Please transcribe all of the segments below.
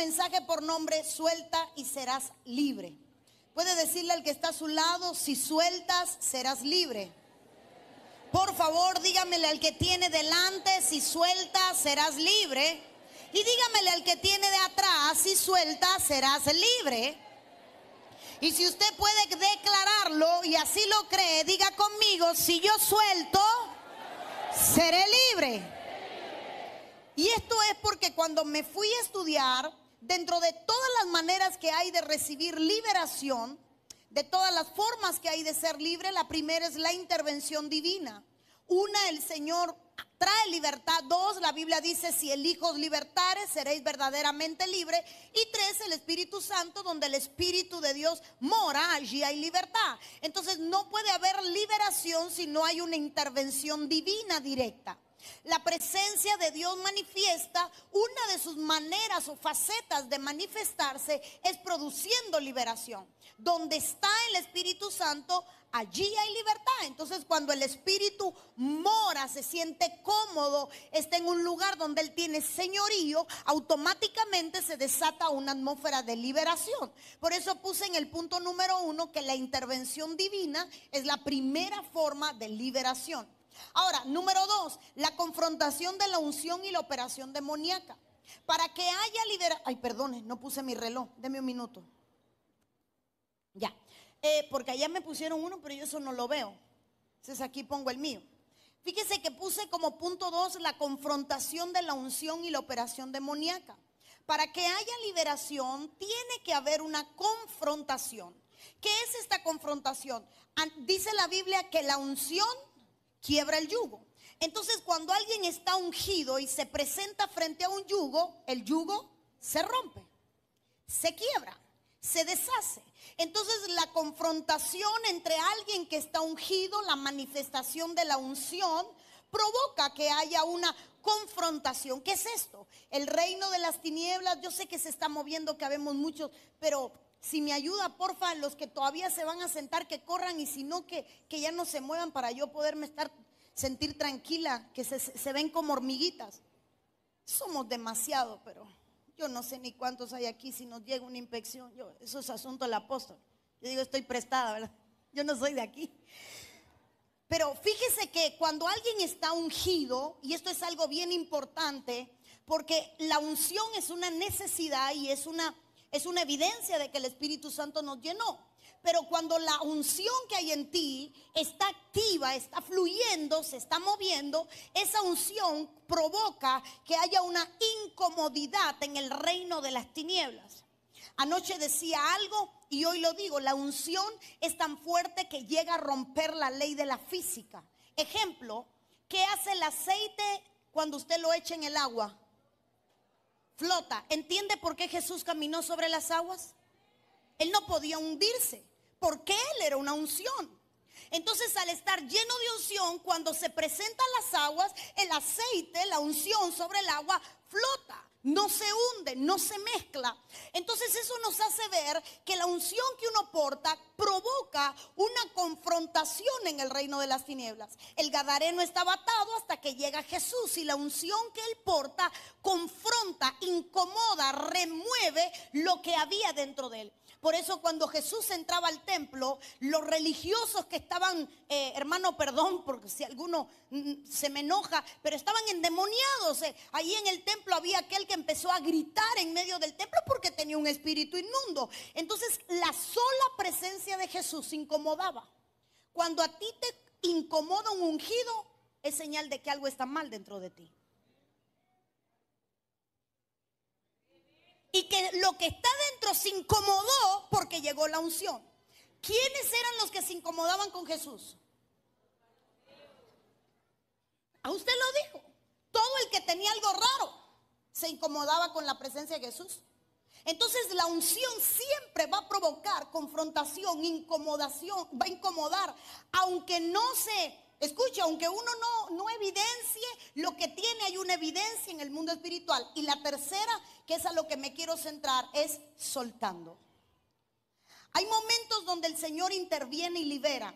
mensaje por nombre Suelta y serás libre. Puede decirle al que está a su lado: si sueltas, serás libre. Por favor, dígamele al que tiene delante: si sueltas, serás libre. Y dígamele al que tiene de atrás: si sueltas, serás libre. Y si usted puede declararlo y así lo cree, diga conmigo: si yo suelto, seré libre. Y esto es porque cuando me fui a estudiar, dentro de todas las maneras que hay de recibir liberación, de todas las formas que hay de ser libre, la primera es la intervención divina. Una, el Señor trae libertad. Dos, la Biblia dice: si el Hijo os libertare, seréis verdaderamente libres. Y tres, el Espíritu Santo, donde el Espíritu de Dios mora, allí hay libertad. Entonces no puede haber liberación si no hay una intervención divina directa. La presencia de Dios manifiesta, una de sus maneras o facetas de manifestarse es produciendo liberación. Donde está el Espíritu Santo, allí hay libertad. Entonces cuando el Espíritu mora, se siente cómodo, está en un lugar donde Él tiene señorío, automáticamente se desata una atmósfera de liberación. Por eso puse en el punto número 1 que la intervención divina es la primera forma de liberación. Ahora, número 2, la confrontación de la unción y la operación demoníaca. Para que haya liberación. Ay, perdone, no puse mi reloj, deme un minuto. Ya, porque allá me pusieron uno, pero yo eso no lo veo. Entonces aquí pongo el mío. Fíjese que puse como punto 2 la confrontación de la unción y la operación demoníaca. Para que haya liberación tiene que haber una confrontación. ¿Qué es esta confrontación? Dice la Biblia que la unción quiebra el yugo. Entonces cuando alguien está ungido y se presenta frente a un yugo, el yugo se rompe, se quiebra, se deshace. Entonces la confrontación entre alguien que está ungido, la manifestación de la unción, provoca que haya una confrontación. ¿Qué es esto? El reino de las tinieblas. Yo sé que se está moviendo, que habemos muchos, pero si me ayuda, porfa, los que todavía se van a sentar, que corran, y si no, que ya no se muevan, para yo poderme sentir tranquila, que se ven como hormiguitas. Somos demasiado, pero yo no sé ni cuántos hay aquí. Si nos llega una inspección, eso es asunto del apóstol. Yo digo, estoy prestada, ¿verdad? Yo no soy de aquí. Pero fíjese que cuando alguien está ungido, y esto es algo bien importante, porque la unción es una necesidad y es una evidencia de que el Espíritu Santo nos llenó. Pero cuando la unción que hay en ti está activa, está fluyendo, se está moviendo, esa unción provoca que haya una incomodidad en el reino de las tinieblas. Anoche decía algo y hoy lo digo: la unción es tan fuerte que llega a romper la ley de la física. Ejemplo, ¿qué hace el aceite cuando usted lo echa en el agua? Flota. ¿Entiende por qué Jesús caminó sobre las aguas? Él no podía hundirse, porque Él era una unción. Entonces, al estar lleno de unción, cuando se presentan las aguas, el aceite, la unción sobre el agua, flota, no se hunde, no se mezcla. Entonces eso nos hace ver que la unción que uno porta provoca una confrontación en el reino de las tinieblas. El gadareno estaba atado hasta que llega Jesús, y la unción que él porta confronta, incomoda, remueve lo que había dentro de él. Por eso cuando Jesús entraba al templo, los religiosos que estaban, hermano, perdón, porque si alguno se me enoja, pero estaban endemoniados. Ahí en el templo había aquel que empezó a gritar en medio del templo porque tenía un espíritu inmundo. Entonces la sola presencia de Jesús incomodaba. Cuando a ti te incomoda un ungido, es señal de que algo está mal dentro de ti. Y que lo que está dentro se incomodó porque llegó la unción. ¿Quiénes eran los que se incomodaban con Jesús? A usted lo dijo. Todo el que tenía algo raro se incomodaba con la presencia de Jesús. Entonces la unción siempre va a provocar confrontación, incomodación, va a incomodar, aunque no se escuche, aunque uno no evidencie lo que tiene. Hay una evidencia en el mundo espiritual. Y la tercera, que es a lo que me quiero centrar, es soltando. Hay momentos donde el Señor interviene y libera.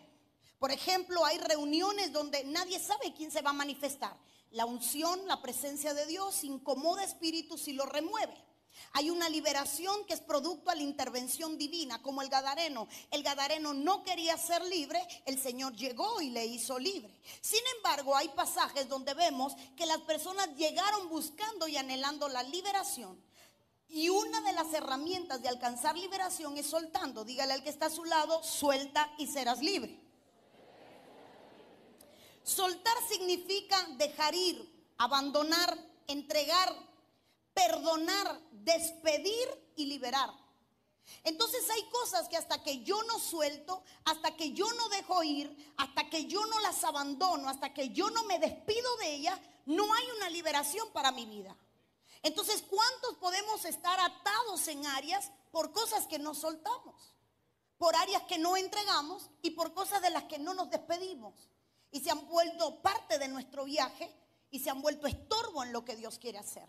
Por ejemplo, hay reuniones donde nadie sabe quién se va a manifestar. La unción, la presencia de Dios incomoda espíritus y lo remueve. Hay una liberación que es producto a la intervención divina, como el Gadareno. El Gadareno no quería ser libre, el Señor llegó y le hizo libre. Sin embargo, hay pasajes donde vemos que las personas llegaron buscando y anhelando la liberación. Y una de las herramientas de alcanzar liberación es soltando. Dígale al que está a su lado, suelta y serás libre. Soltar significa dejar ir, abandonar, entregar, perdonar, despedir y liberar. Entonces hay cosas que hasta que yo no suelto, hasta que yo no dejo ir, hasta que yo no las abandono, hasta que yo no me despido de ellas, no hay una liberación para mi vida. Entonces, ¿cuántos podemos estar atados en áreas por cosas que no soltamos? Por áreas que no entregamos y por cosas de las que no nos despedimos. Y se han vuelto parte de nuestro viaje y se han vuelto estorbo en lo que Dios quiere hacer.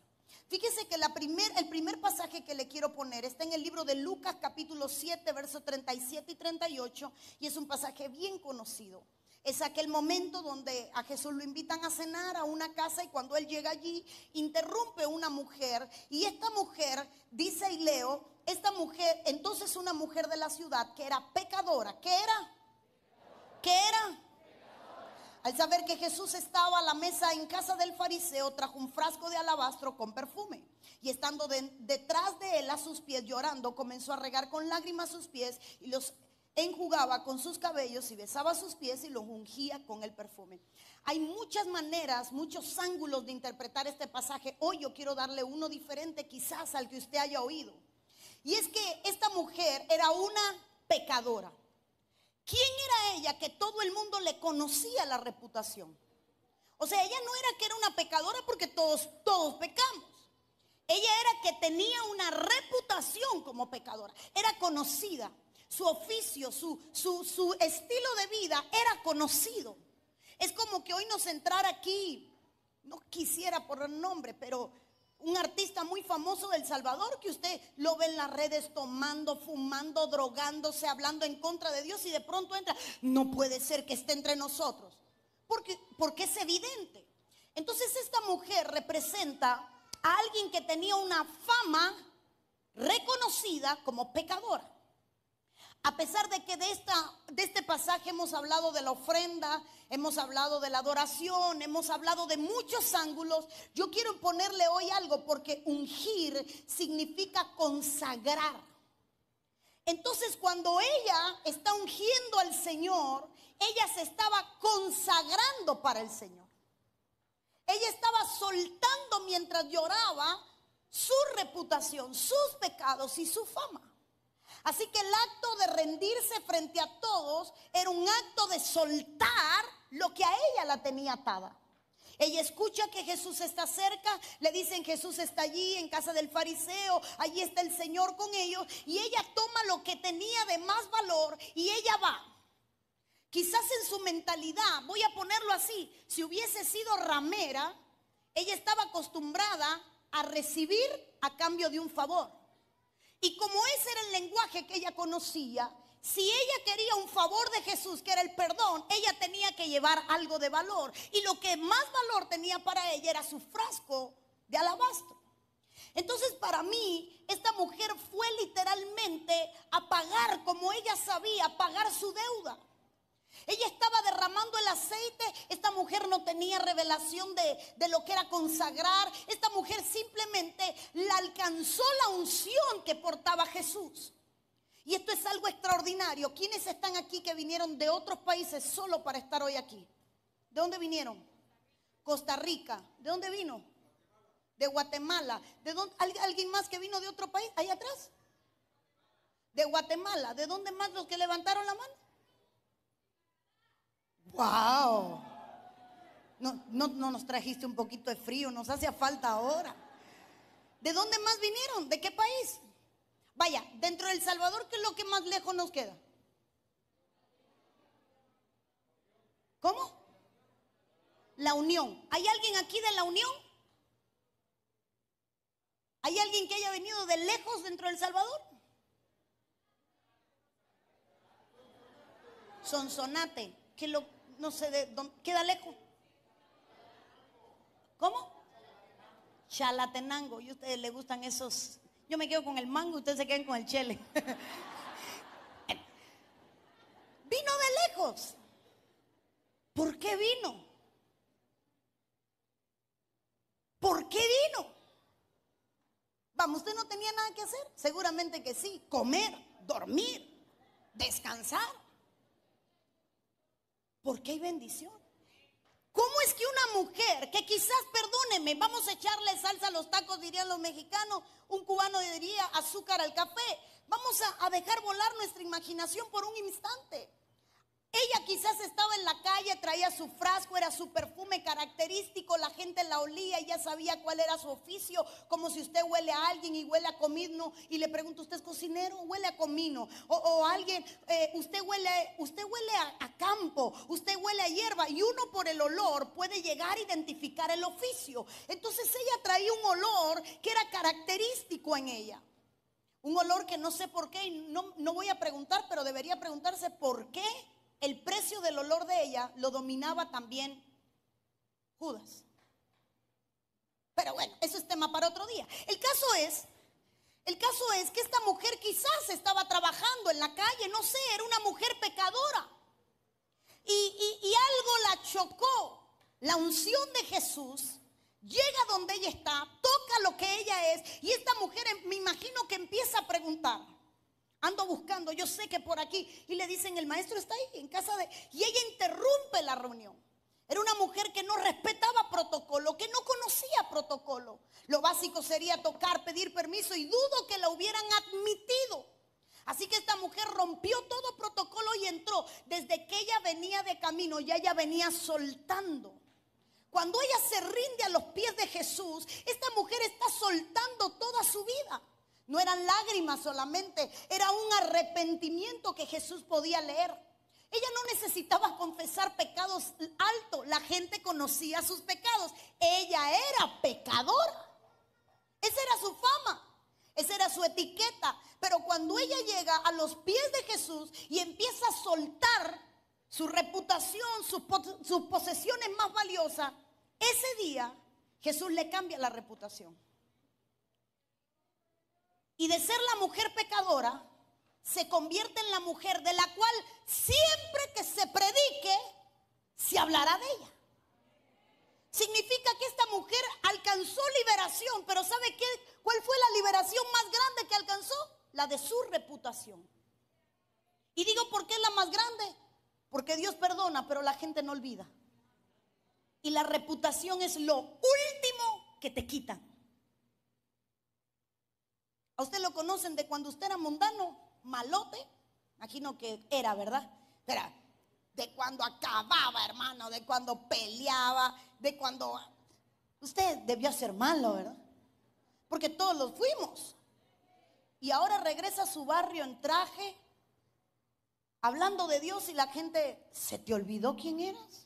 Fíjese que el primer pasaje que le quiero poner está en el libro de Lucas capítulo 7, versos 37 y 38, y es un pasaje bien conocido. Es aquel momento donde a Jesús lo invitan a cenar a una casa y cuando él llega allí, interrumpe una mujer y esta mujer, dice y leo, esta mujer, entonces una mujer de la ciudad que era pecadora, ¿qué era? ¿Qué era? Al saber que Jesús estaba a la mesa en casa del fariseo, trajo un frasco de alabastro con perfume. Y estando detrás de él a sus pies llorando, comenzó a regar con lágrimas sus pies y los enjugaba con sus cabellos y besaba sus pies y los ungía con el perfume. Hay muchas maneras, muchos ángulos de interpretar este pasaje. Hoy yo quiero darle uno diferente quizás al que usted haya oído. Y es que esta mujer era una pecadora. ¿Quién era ella que todo el mundo le conocía la reputación? O sea, ella no era que era una pecadora porque todos pecamos. Ella era que tenía una reputación como pecadora. Era conocida. Su oficio, su estilo de vida era conocido. Es como que hoy nos entrara aquí, no quisiera poner nombre, pero un artista muy famoso de El Salvador que usted lo ve en las redes tomando, fumando, drogándose, hablando en contra de Dios y de pronto entra. No puede ser que esté entre nosotros, porque es evidente. Entonces esta mujer representa a alguien que tenía una fama reconocida como pecadora. A pesar de que de este pasaje hemos hablado de la ofrenda, hemos hablado de la adoración, hemos hablado de muchos ángulos, yo quiero ponerle hoy algo porque ungir significa consagrar. Entonces cuando ella está ungiendo al Señor, ella se estaba consagrando para el Señor. Ella estaba soltando mientras lloraba su reputación, sus pecados y su fama. Así que el acto de rendirse frente a todos era un acto de soltar lo que a ella la tenía atada. Ella escucha que Jesús está cerca, le dicen Jesús está allí en casa del fariseo, allí está el Señor con ellos y ella toma lo que tenía de más valor y ella va. Quizás en su mentalidad, voy a ponerlo así, si hubiese sido ramera, ella estaba acostumbrada a recibir a cambio de un favor. Y como ese era el lenguaje que ella conocía, si ella quería un favor de Jesús, que era el perdón, ella tenía que llevar algo de valor. Y lo que más valor tenía para ella era su frasco de alabastro. Entonces para mí, esta mujer fue literalmente a pagar, como ella sabía, pagar su deuda. Ella estaba derramando el aceite. Esta mujer no tenía revelación de lo que era consagrar. Esta mujer simplemente la alcanzó la unción que portaba Jesús. Y esto es algo extraordinario. ¿Quiénes están aquí que vinieron de otros países solo para estar hoy aquí? ¿De dónde vinieron? Costa Rica. ¿De dónde vino? De Guatemala. ¿De dónde? ¿Alguien más que vino de otro país? ¿Ahí atrás? De Guatemala. ¿De dónde más los que levantaron la mano? ¡Wow! No nos trajiste un poquito de frío, nos hacía falta ahora. ¿De dónde más vinieron? ¿De qué país? Vaya, dentro de El Salvador, ¿qué es lo que más lejos nos queda? ¿Cómo? La Unión. ¿Hay alguien aquí de La Unión? ¿Hay alguien que haya venido de lejos dentro de El Salvador? Sonsonate, no sé de dónde, queda lejos. ¿Cómo? Chalatenango. Y a ustedes les gustan esos Yo me quedo con el mango, ustedes se quedan con el chele. Vino de lejos. ¿Por qué vino? ¿Por qué vino? Vamos, usted no tenía nada que hacer. Seguramente que sí. Comer, dormir, descansar. ¿Por qué hay bendición? ¿Cómo es que una mujer que quizás, perdónenme, vamos a echarle salsa a los tacos, dirían los mexicanos, un cubano diría azúcar al café, vamos a dejar volar nuestra imaginación por un instante? Ella quizás estaba en la calle, traía su frasco, era su perfume característico, la gente la olía y ya sabía cuál era su oficio, como si usted huele a alguien y huele a comino y le pregunta, ¿usted es cocinero? Huele a comino. O alguien, usted huele a campo, usted huele a hierba, y uno por el olor puede llegar a identificar el oficio. Entonces ella traía un olor que era característico en ella. Un olor que no sé por qué, y no voy a preguntar, pero debería preguntarse por qué. El precio del olor de ella lo dominaba también Judas. Pero bueno, eso es tema para otro día. El caso es que esta mujer quizás estaba trabajando en la calle, no sé, era una mujer pecadora. Y algo la chocó. La unción de Jesús llega donde ella está, toca lo que ella es, y esta mujer me imagino que empieza a preguntar. Ando buscando, yo sé que por aquí. Y le dicen, el maestro está ahí en casa de... Y ella interrumpe la reunión. Era una mujer que no respetaba protocolo, que no conocía protocolo. Lo básico sería tocar, pedir permiso, y dudo que la hubieran admitido. Así que esta mujer rompió todo protocolo y entró. Desde que ella venía de camino, ya ella venía soltando. Cuando ella se rinde a los pies de Jesús, esta mujer está soltando toda su vida. No eran lágrimas solamente, era un arrepentimiento que Jesús podía leer. Ella no necesitaba confesar pecados altos, la gente conocía sus pecados. Ella era pecadora. Esa era su fama, esa era su etiqueta. Pero cuando ella llega a los pies de Jesús y empieza a soltar su reputación, sus posesiones más valiosas, ese día Jesús le cambia la reputación. Y de ser la mujer pecadora, se convierte en la mujer de la cual siempre que se predique, se hablará de ella. Significa que esta mujer alcanzó liberación, pero ¿sabe qué? ¿Cuál fue la liberación más grande que alcanzó? La de su reputación. Y digo, ¿por qué es la más grande? Porque Dios perdona, pero la gente no olvida. Y la reputación es lo último que te quitan. A usted lo conocen de cuando usted era mundano, malote, imagino que era, ¿verdad? Era de cuando acababa, hermano, de cuando peleaba, de cuando... Usted debió ser malo, ¿verdad? Porque todos los fuimos. Y ahora regresa a su barrio en traje, hablando de Dios, y la gente, ¿se te olvidó quién eras?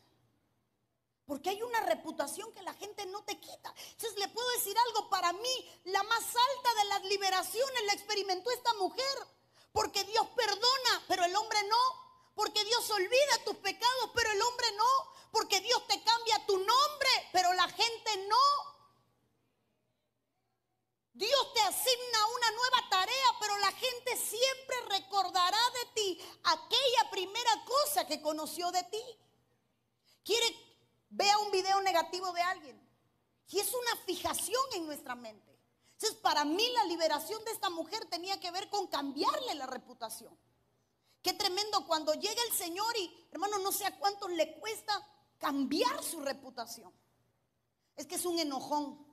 Porque hay una reputación que la gente no te quita. Entonces le puedo decir algo, para mí la más alta de las liberaciones la experimentó esta mujer. Porque Dios perdona, pero el hombre no. Porque Dios olvida tus pecados, pero el hombre no. Porque Dios te cambia tu nombre, pero la gente no. Dios te asigna una nueva tarea, pero la gente siempre recordará de ti aquella primera cosa que conoció de ti. Vea un video negativo de alguien y es una fijación en nuestra mente. Entonces, para mí la liberación de esta mujer tenía que ver con cambiarle la reputación. Qué tremendo cuando llega el Señor y, hermano, no sé a cuántos le cuesta cambiar su reputación. Es que es un enojón,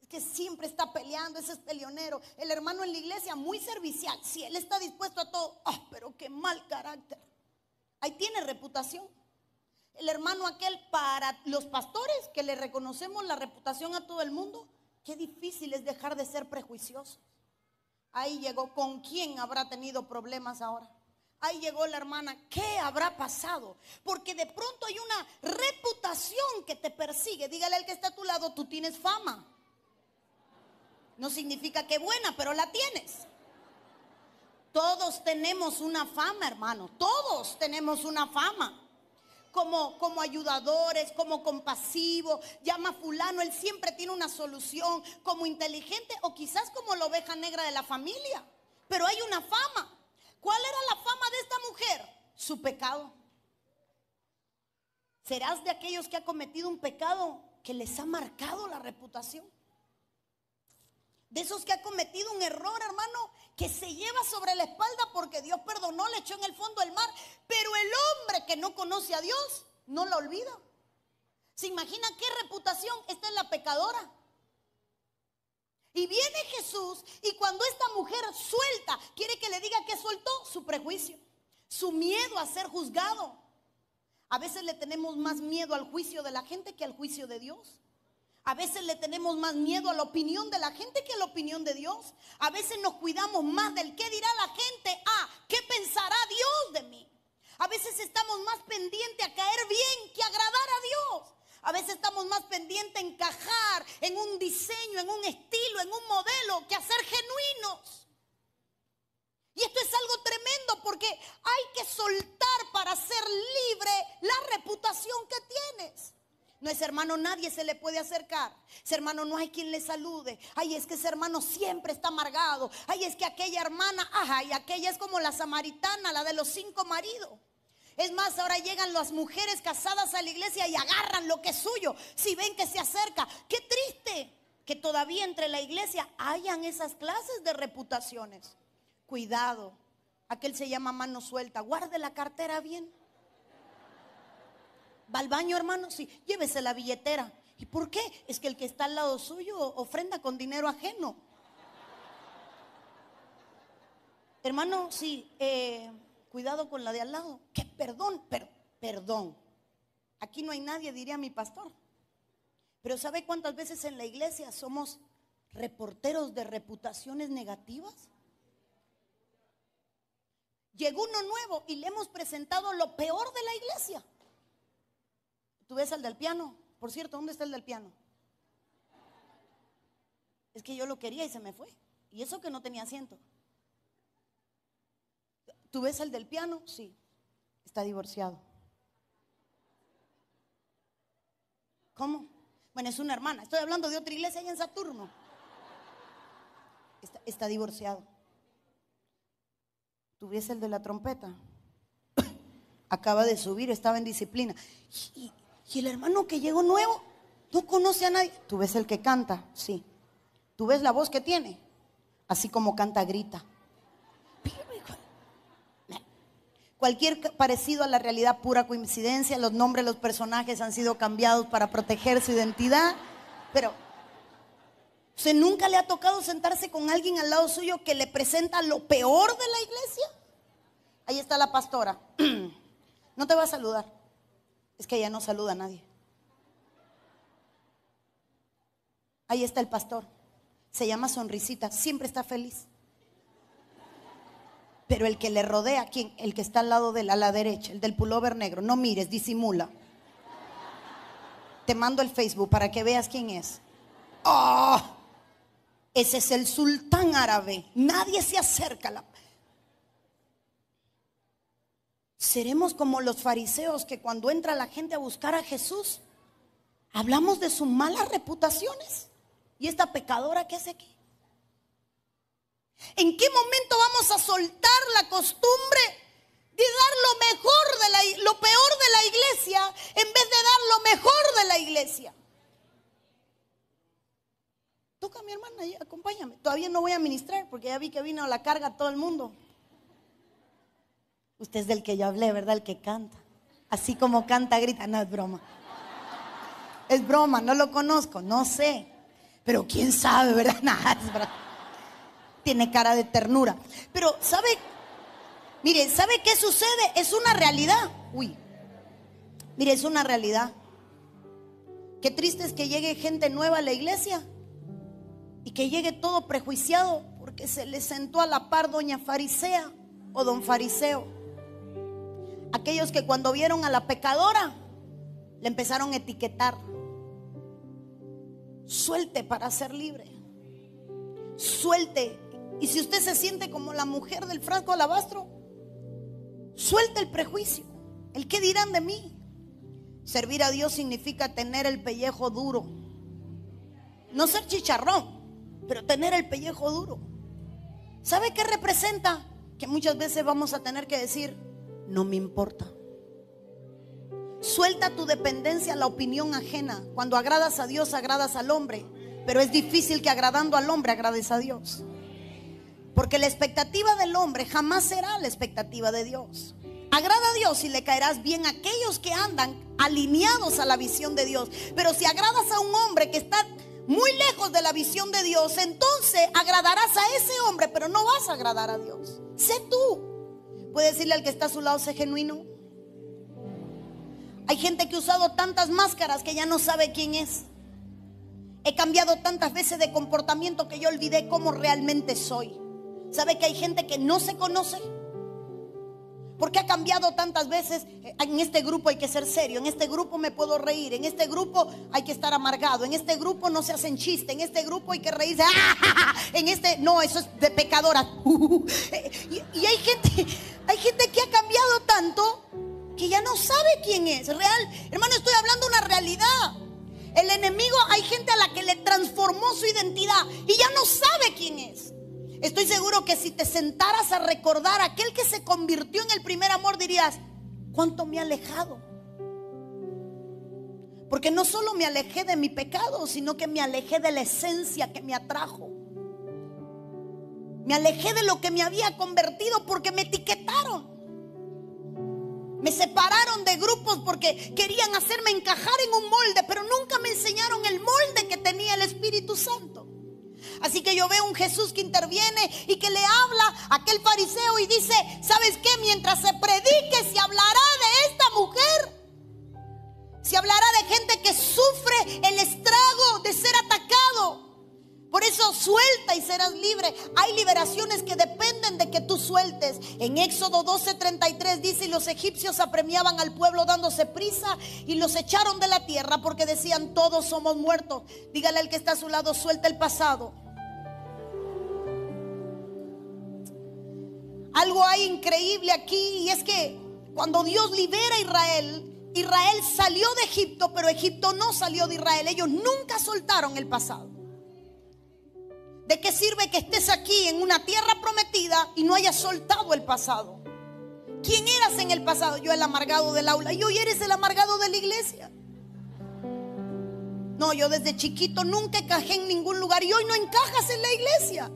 es que siempre está peleando, ese es peleonero. El hermano en la iglesia muy servicial, si él está dispuesto a todo, pero qué mal carácter. Ahí tiene reputación. El hermano aquel, para los pastores que le reconocemos la reputación a todo el mundo, qué difícil es dejar de ser prejuiciosos. Ahí llegó, ¿con quién habrá tenido problemas ahora? Ahí llegó la hermana, ¿qué habrá pasado? Porque de pronto hay una reputación que te persigue. Dígale al que está a tu lado, tú tienes fama. No significa que buena, pero la tienes. Todos tenemos una fama, hermano, todos tenemos una fama. como ayudadores, como compasivos. Llama a fulano, él siempre tiene una solución, como inteligente o quizás como la oveja negra de la familia. Pero hay una fama. ¿Cuál era la fama de esta mujer? Su pecado. ¿Serás de aquellos que ha cometido un pecado que les ha marcado la reputación? De esos que ha cometido un error, hermano, que se lleva sobre la espalda porque Dios perdonó, le echó en el fondo del mar. Pero el hombre que no conoce a Dios no la olvida. ¿Se imagina qué reputación está en la pecadora? Y viene Jesús y cuando esta mujer suelta, quiere que le diga que soltó su prejuicio, su miedo a ser juzgado. A veces le tenemos más miedo al juicio de la gente que al juicio de Dios. A veces le tenemos más miedo a la opinión de la gente que a la opinión de Dios. A veces nos cuidamos más del qué dirá la gente a qué pensará Dios de mí. A veces estamos más pendientes a caer bien que agradar a Dios. A veces estamos más pendientes a encajar en un diseño, en un estilo, en un modelo, que a ser genuinos. Y esto es algo tremendo porque hay que soltar para ser libre la reputación que tienes. No, ese hermano nadie se le puede acercar. Ese hermano no hay quien le salude. Ay, es que ese hermano siempre está amargado. Ay, es que aquella hermana, y aquella es como la samaritana, la de los 5 maridos. Es más, ahora llegan las mujeres casadas a la iglesia y agarran lo que es suyo si ven que se acerca. Qué triste que todavía entre la iglesia hayan esas clases de reputaciones. Cuidado, aquel se llama mano suelta. Guarde la cartera bien. ¿Va al baño, hermano? Sí, llévese la billetera. ¿Y por qué? Es que el que está al lado suyo ofrenda con dinero ajeno. Hermano, sí, cuidado con la de al lado. ¿Qué? Perdón. Aquí no hay nadie, diría mi pastor. Pero ¿sabe cuántas veces en la iglesia somos reporteros de reputaciones negativas? Llegó uno nuevo y le hemos presentado lo peor de la iglesia. ¿Tú ves al del piano? Por cierto, ¿dónde está el del piano? Es que yo lo quería y se me fue. Y eso que no tenía asiento. ¿Tú ves al del piano? Sí, está divorciado. ¿Cómo? Bueno, es una hermana. Estoy hablando de otra iglesia allá en Saturno. Está divorciado. ¿Tú ves el de la trompeta? Acaba de subir, estaba en disciplina. Y el hermano que llegó nuevo no conoce a nadie. ¿Tú ves el que canta? Sí. ¿Tú ves la voz que tiene? Así como canta, grita. Cualquier parecido a la realidad, pura coincidencia. Los nombres de los personajes han sido cambiados para proteger su identidad. Pero ¿usted nunca le ha tocado sentarse con alguien al lado suyo que le presenta lo peor de la iglesia? Ahí está la pastora. No te va a saludar. Es que ella no saluda a nadie. Ahí está el pastor. Se llama Sonrisita. Siempre está feliz. Pero el que le rodea, ¿quién? El que está al lado de él, a la derecha, el del pullover negro. No mires, disimula. Te mando el Facebook para que veas quién es. ¡Oh! Ese es el sultán árabe. Nadie se acerca a la... Seremos como los fariseos que cuando entra la gente a buscar a Jesús, hablamos de sus malas reputaciones. ¿Y esta pecadora qué hace aquí? ¿En qué momento vamos a soltar la costumbre de dar lo mejor lo peor de la iglesia en vez de dar lo mejor de la iglesia? Toca a mi hermana, acompáñame. Todavía no voy a ministrar porque ya vi que vino a la carga todo el mundo. Usted es del que yo hablé, ¿verdad? El que canta. Así como canta, grita. No, es broma. Es broma, no lo conozco, no sé. Pero quién sabe, ¿verdad? Nada, es broma. Tiene cara de ternura. Pero, ¿sabe? Mire, ¿sabe qué sucede? Es una realidad. Mire, es una realidad. Qué triste es que llegue gente nueva a la iglesia y que llegue todo prejuiciado porque se le sentó a la par doña farisea o don fariseo. Aquellos que cuando vieron a la pecadora le empezaron a etiquetar. Suelte para ser libre. Suelte. Y si usted se siente como la mujer del frasco de alabastro, suelte el prejuicio. El qué dirán de mí. Servir a Dios significa tener el pellejo duro. No ser chicharrón, pero tener el pellejo duro. ¿Sabe qué representa? Que muchas veces vamos a tener que decir, no me importa. Suelta tu dependencia a la opinión ajena. Cuando agradas a Dios, agradas al hombre. Pero es difícil que agradando al hombre agrades a Dios. Porque la expectativa del hombre jamás será la expectativa de Dios. Agrada a Dios y le caerás bien a aquellos que andan alineados a la visión de Dios. Pero si agradas a un hombre que está muy lejos de la visión de Dios, entonces agradarás a ese hombre, pero no vas a agradar a Dios. Sé tú. Puedes decirle al que está a su lado, sé genuino. Hay gente que ha usado tantas máscaras que ya no sabe quién es. He cambiado tantas veces de comportamiento que yo olvidé cómo realmente soy. ¿Sabe que hay gente que no se conoce? Porque ha cambiado tantas veces. En este grupo hay que ser serio, en este grupo me puedo reír, en este grupo hay que estar amargado, en este grupo no se hacen chistes, en este grupo hay que reírse. En este, no, eso es de pecadora. Y hay gente que ha cambiado tanto que ya no sabe quién es. Real, hermano, estoy hablando una realidad. El enemigo, hay gente a la que le transformó su identidad y ya no sabe quién es. Estoy seguro que si te sentaras a recordar a aquel que se convirtió en el primer amor, dirías, ¿cuánto me he alejado? Porque no solo me alejé de mi pecado, sino que me alejé de la esencia que me atrajo. Me alejé de lo que me había convertido porque me etiquetaron. Me separaron de grupos porque querían hacerme encajar en un molde, pero nunca me enseñaron el molde que tenía el Espíritu Santo. Así que yo veo un Jesús que interviene y que le habla a aquel fariseo y dice, ¿sabes qué? Mientras se predique, se hablará de esta mujer. Se hablará de gente que sufre el estrago de ser atacado. Por eso suelta y serás libre. Hay liberaciones que dependen de que tú sueltes. En Éxodo 12:33 dice, y los egipcios apremiaban al pueblo dándose prisa y los echaron de la tierra porque decían, todos somos muertos. Dígale al que está a su lado, suelta el pasado. Algo hay increíble aquí, y es que cuando Dios libera a Israel, Israel salió de Egipto, pero Egipto no salió de Israel. Ellos nunca soltaron el pasado. ¿De qué sirve que estés aquí en una tierra prometida y no hayas soltado el pasado? ¿Quién eras en el pasado? Yo, el amargado del aula. Y hoy eres el amargado de la iglesia. No, yo desde chiquito nunca encajé en ningún lugar y hoy no encajas en la iglesia.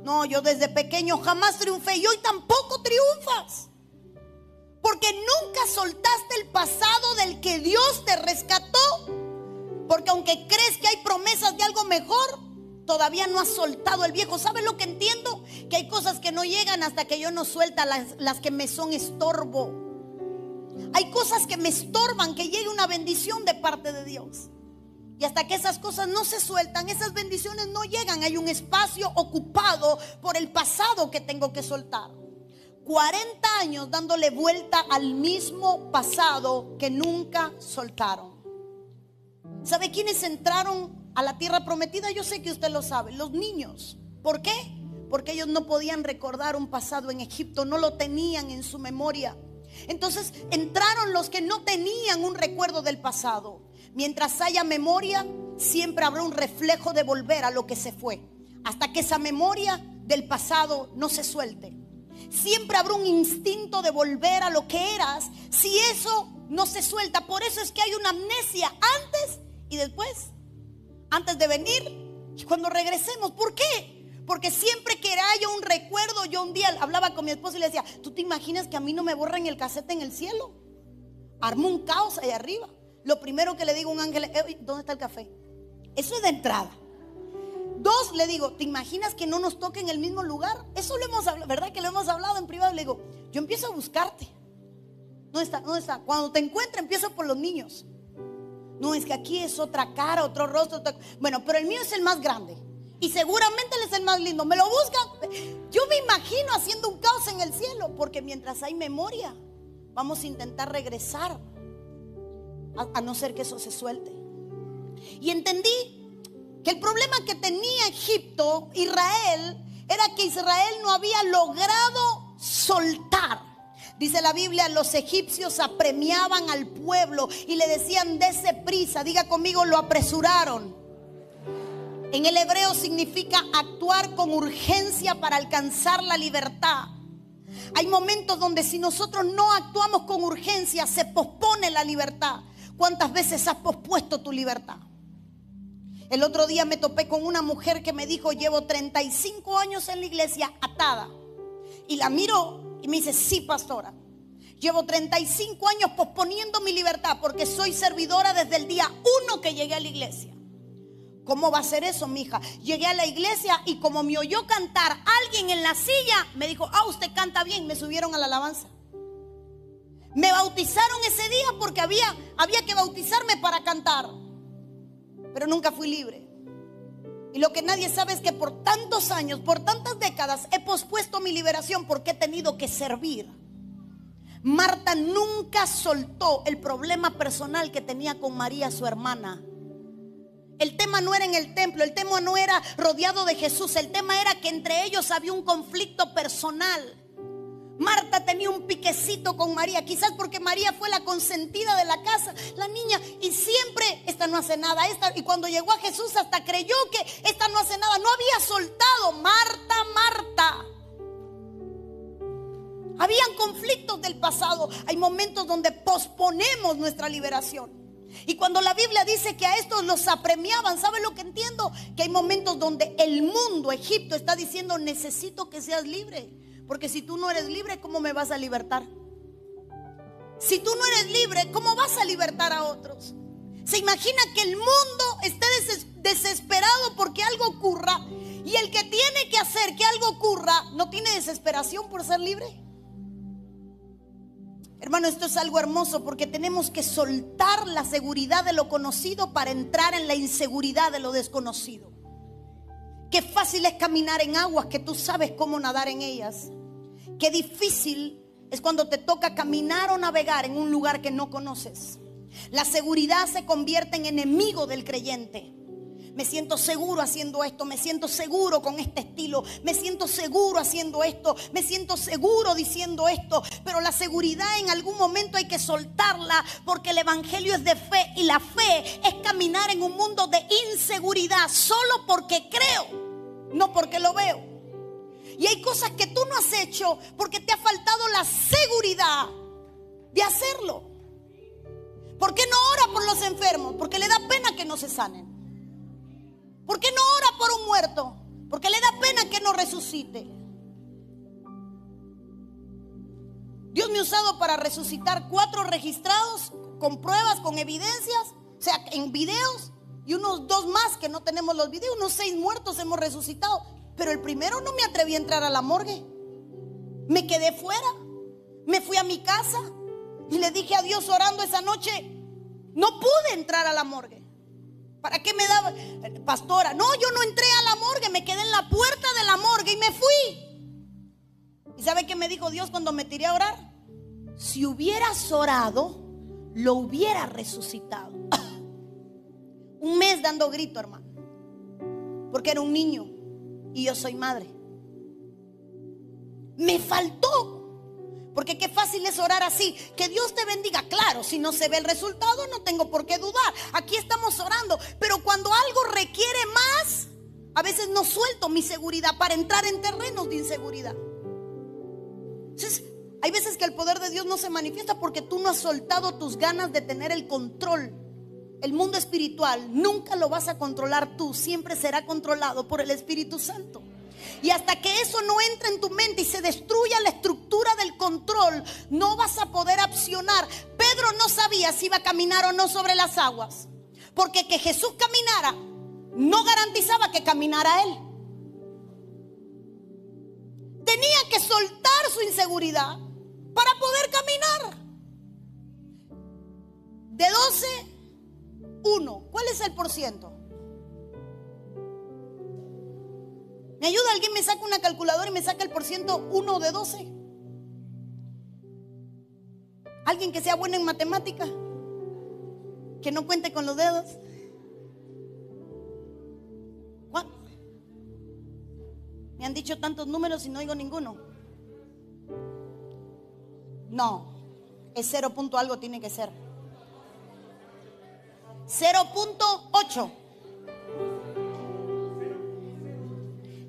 No, yo desde pequeño jamás triunfé y hoy tampoco triunfas. Porque nunca soltaste el pasado del que Dios te rescató. Porque aunque crees que hay promesas de algo mejor, todavía no has soltado el viejo. ¿Sabes lo que entiendo? Que hay cosas que no llegan hasta que yo no suelta las que me son estorbo. Hay cosas que me estorban que llegue una bendición de parte de Dios. Y hasta que esas cosas no se sueltan, esas bendiciones no llegan. Hay un espacio ocupado por el pasado que tengo que soltar. 40 años dándole vuelta al mismo pasado que nunca soltaron. ¿Sabe quiénes entraron a la tierra prometida? Yo sé que usted lo sabe, los niños. ¿Por qué? Porque ellos no podían recordar un pasado en Egipto, no lo tenían en su memoria. Entonces entraron los que no tenían un recuerdo del pasado. Mientras haya memoria, siempre habrá un reflejo de volver a lo que se fue, hasta que esa memoria del pasado no se suelte. Siempre habrá un instinto de volver a lo que eras, si eso no se suelta. Por eso es que hay una amnesia antes y después. Antes de venir y cuando regresemos. ¿Por qué? Porque siempre que haya un recuerdo. Yo un día hablaba con mi esposo y le decía, ¿tú te imaginas que a mí no me borran el casete en el cielo? Armó un caos ahí arriba. Lo primero que le digo a un ángel, ¿dónde está el café? Eso es de entrada. 2, le digo, ¿te imaginas que no nos toque en el mismo lugar? Eso lo hemos hablado, ¿verdad que lo hemos hablado en privado? Le digo, yo empiezo a buscarte. ¿Dónde está? ¿Dónde está? Cuando te encuentre empiezo por los niños. No, es que aquí es otra cara, otro rostro, Bueno, pero el mío es el más grande y seguramente él es el más lindo. ¿Me lo buscan? Yo me imagino haciendo un caos en el cielo. Porque mientras hay memoria, vamos a intentar regresar, a no ser que eso se suelte. Y entendí que el problema que tenía Egipto, Israel, era que Israel no había logrado soltar. Dice la Biblia, los egipcios apremiaban al pueblo y le decían, dése prisa. Diga conmigo, lo apresuraron. En el hebreo significa actuar con urgencia para alcanzar la libertad. Hay momentos donde si nosotros no actuamos con urgencia, se pospone la libertad. ¿Cuántas veces has pospuesto tu libertad? El otro día me topé con una mujer que me dijo, llevo 35 años en la iglesia atada. Y la miro y me dice, sí, pastora, llevo 35 años posponiendo mi libertad porque soy servidora desde el día 1 que llegué a la iglesia. ¿Cómo va a ser eso, mija? Llegué a la iglesia y como me oyó cantar alguien en la silla, me dijo, usted canta bien. Me subieron a la alabanza. Me bautizaron ese día porque había que bautizarme para cantar. Pero nunca fui libre. Y lo que nadie sabe es que por tantos años, por tantas décadas, he pospuesto mi liberación porque he tenido que servir. Marta nunca soltó el problema personal que tenía con María, su hermana. El tema no era en el templo, el tema no era rodeado de Jesús, el tema era que entre ellos había un conflicto personal. Marta tenía un piquecito con María, quizás porque María fue la consentida de la casa, la niña, y siempre, esta no hace nada, y cuando llegó a Jesús hasta creyó que esta no hace nada, no había soltado. Marta, Marta. Habían conflictos del pasado, hay momentos donde posponemos nuestra liberación. Y cuando la Biblia dice que a estos los apremiaban, ¿sabe lo que entiendo? Que hay momentos donde el mundo, Egipto, está diciendo, necesito que seas libre. Porque si tú no eres libre, ¿cómo me vas a libertar? Si tú no eres libre, ¿cómo vas a libertar a otros? ¿Se imagina que el mundo esté desesperado porque algo ocurra? Y el que tiene que hacer que algo ocurra, ¿no tiene desesperación por ser libre? Hermano, esto es algo hermoso porque tenemos que soltar la seguridad de lo conocido para entrar en la inseguridad de lo desconocido. Qué fácil es caminar en aguas que tú sabes cómo nadar en ellas. Qué difícil es cuando te toca caminar o navegar en un lugar que no conoces. La seguridad se convierte en enemigo del creyente. Me siento seguro haciendo esto, me siento seguro con este estilo, me siento seguro haciendo esto, me siento seguro diciendo esto. Pero la seguridad en algún momento hay que soltarla, porque el evangelio es de fe y la fe es caminar en un mundo de inseguridad solo porque creo, no porque lo veo. Y hay cosas que tú no has hecho porque te ha faltado la seguridad de hacerlo. ¿Por qué no ora por los enfermos? Porque le da pena que no se sanen. ¿Por qué no ora por un muerto? Porque le da pena que no resucite. Dios me ha usado para resucitar 4 registrados con pruebas, con evidencias, o sea, en videos, y unos 2 más que no tenemos los videos. Unos 6 muertos hemos resucitado. Pero el primero no me atreví a entrar a la morgue. Me quedé fuera. Me fui a mi casa y le dije a Dios orando esa noche, no pude entrar a la morgue. ¿Para qué me daba? Pastora, no, yo no entré a la morgue, me quedé en la puerta de la morgue y me fui. ¿Y sabe qué me dijo Dios cuando me tiré a orar? Si hubieras orado, lo hubiera resucitado. Un mes dando grito, hermano, porque era un niño y yo soy madre. Me faltó. Porque qué fácil es orar así, que Dios te bendiga. Claro, si no se ve el resultado no tengo por qué dudar. Aquí estamos orando. Pero cuando algo requiere más, a veces no suelto mi seguridad para entrar en terrenos de inseguridad. Entonces, hay veces que el poder de Dios no se manifiesta porque tú no has soltado tus ganas de tener el control. El mundo espiritual nunca lo vas a controlar tú, siempre será controlado por el Espíritu Santo. Y hasta que eso no entre en tu mente y se destruya la estructura del control, no vas a poder accionar. Pedro no sabía si iba a caminar o no sobre las aguas, porque que Jesús caminara no garantizaba que caminara él. Tenía que soltar su inseguridad para poder caminar. De 12, 1. ¿Cuál es el porciento? ¿Me ayuda alguien? Me saca una calculadora y me saca el porciento 1 de 12. Alguien que sea bueno en matemática, que no cuente con los dedos. ¿Cuánto? Me han dicho tantos números y no oigo ninguno. No, es 0 punto algo tiene que ser. 0.8.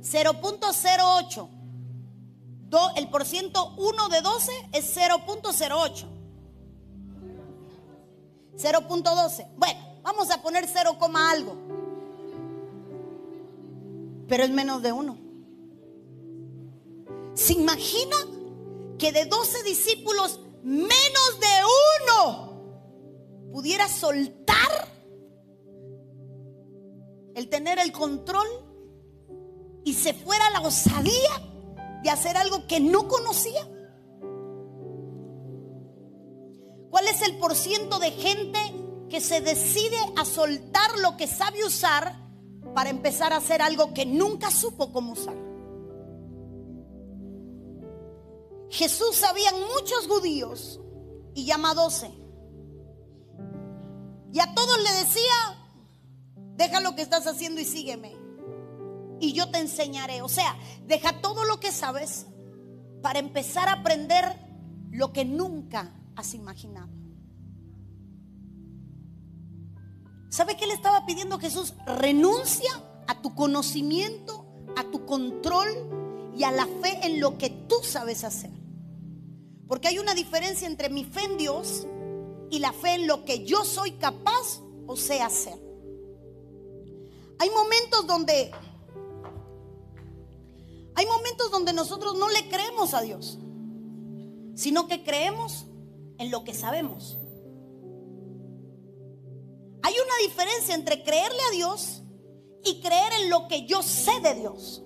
0.08. El porciento 1 de 12 es 0.08. 0.12. Bueno, vamos a poner 0, algo. Pero es menos de 1. ¿Se imagina que de 12 discípulos menos de 1 pudiera soltar el tener el control y se fuera la osadía de hacer algo que no conocía? ¿Cuál es el porciento de gente que se decide a soltar lo que sabe usar para empezar a hacer algo que nunca supo cómo usar? Jesús sabían muchos judíos y llama a 12. Y a todos le decía: deja lo que estás haciendo y sígueme, y yo te enseñaré. O sea, deja todo lo que sabes para empezar a aprender lo que nunca has imaginado. ¿Sabe qué le estaba pidiendo Jesús? Renuncia a tu conocimiento, a tu control y a la fe en lo que tú sabes hacer. Porque hay una diferencia entre mi fe en Dios y la fe en lo que yo soy capaz o sé hacer. Hay momentos donde nosotros no le creemos a Dios, sino que creemos en lo que sabemos. Hay una diferencia entre creerle a Dios y creer en lo que yo sé de Dios.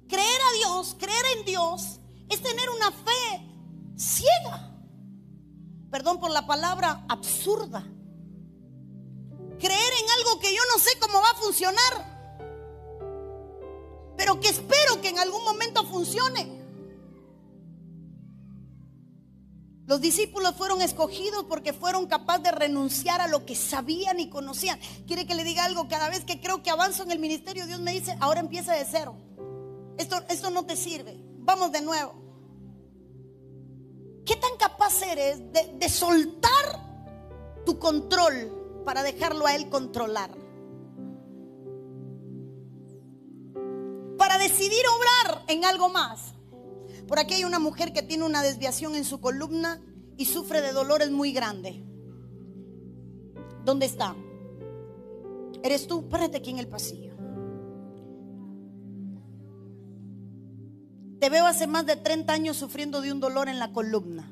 Creer a Dios, creer en Dios, es tener una fe ciega. Perdón por la palabra, absurda. Creer en algo que yo no sé cómo va a funcionar, pero que espero que en algún momento funcione. Los discípulos fueron escogidos porque fueron capaces de renunciar a lo que sabían y conocían. ¿Quiere que le diga algo? Cada vez que creo que avanzo en el ministerio, Dios me dice: ahora empieza de cero. Esto no te sirve. Vamos de nuevo. ¿Qué tan capaz eres de soltar tu control para dejarlo a Él controlar? Para decidir obrar en algo más. Por aquí hay una mujer que tiene una desviación en su columna y sufre de dolores muy grandes. ¿Dónde está? ¿Eres tú? Párate aquí en el pasillo. Te veo hace más de 30 años sufriendo de un dolor en la columna.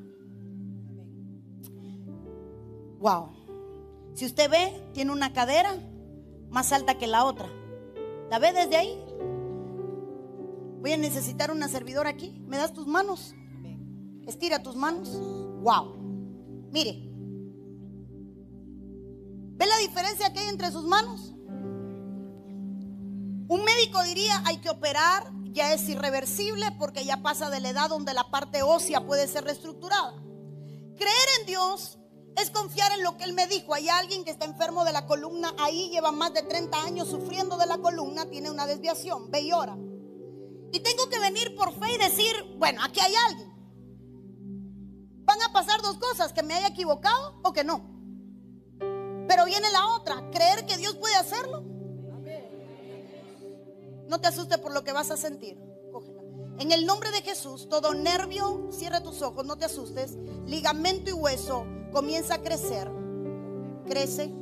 Wow. Si usted ve, tiene una cadera más alta que la otra. ¿La ve desde ahí? Voy a necesitar una servidora aquí. ¿Me das tus manos? Estira tus manos. Wow. Mire. ¿Ve la diferencia que hay entre sus manos? Un médico diría: hay que operar, ya es irreversible porque ya pasa de la edad donde la parte ósea puede ser reestructurada. Creer en Dios es confiar en lo que Él me dijo. Hay alguien que está enfermo de la columna, ahí lleva más de 30 años sufriendo de la columna, tiene una desviación, ve y ora. Y tengo que venir por fe y decir: bueno, aquí hay alguien. Van a pasar dos cosas: que me haya equivocado o que no. Pero viene la otra: creer que Dios puede hacerlo. No te asustes por lo que vas a sentir. Cógela. En el nombre de Jesús, todo nervio, cierra tus ojos, no te asustes. Ligamento y hueso comienza a crecer. Crece,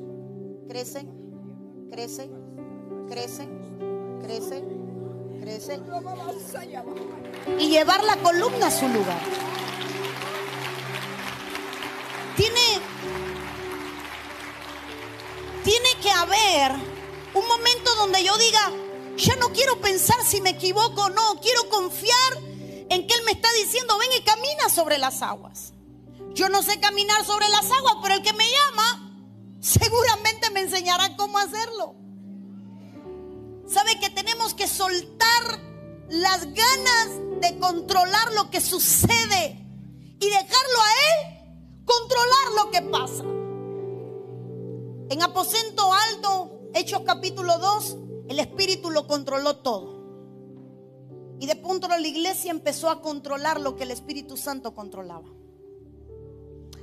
crece, crece, crece, crece, crece. Y llevar la columna a su lugar. Tiene que haber un momento donde yo diga: ya no quiero pensar si me equivoco o no. Quiero confiar en que Él me está diciendo: ven y camina sobre las aguas. Yo no sé caminar sobre las aguas, pero el que me llama seguramente me enseñará cómo hacerlo. ¿Sabe que tenemos que soltar las ganas de controlar lo que sucede y dejarlo a Él controlar lo que pasa? En aposento alto, Hechos capítulo 2, el Espíritu lo controló todo. Y de pronto la iglesia empezó a controlar lo que el Espíritu Santo controlaba.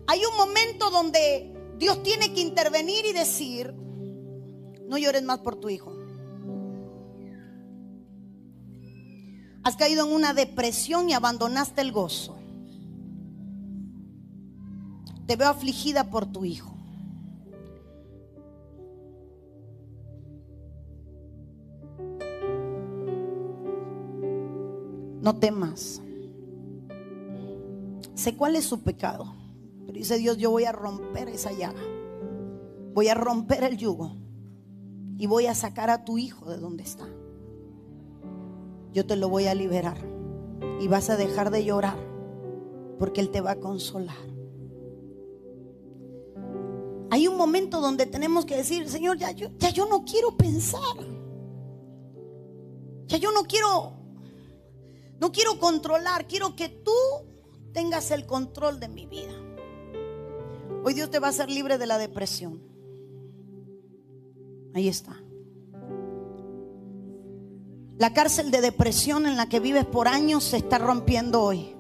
Hay un momento donde Dios tiene que intervenir y decir: no llores más por tu hijo. Has caído en una depresión y abandonaste el gozo. Te veo afligida por tu hijo. No temas. Sé cuál es su pecado, pero dice Dios: yo voy a romper esa llaga, voy a romper el yugo y voy a sacar a tu hijo de donde está. Yo te lo voy a liberar y vas a dejar de llorar, porque Él te va a consolar. Hay un momento donde tenemos que decir: Señor, ya yo no quiero pensar, ya yo no quiero controlar, quiero que tú tengas el control de mi vida. Hoy Dios te va a hacer libre de la depresión. Ahí está. La cárcel de depresión en la que vives por años se está rompiendo hoy.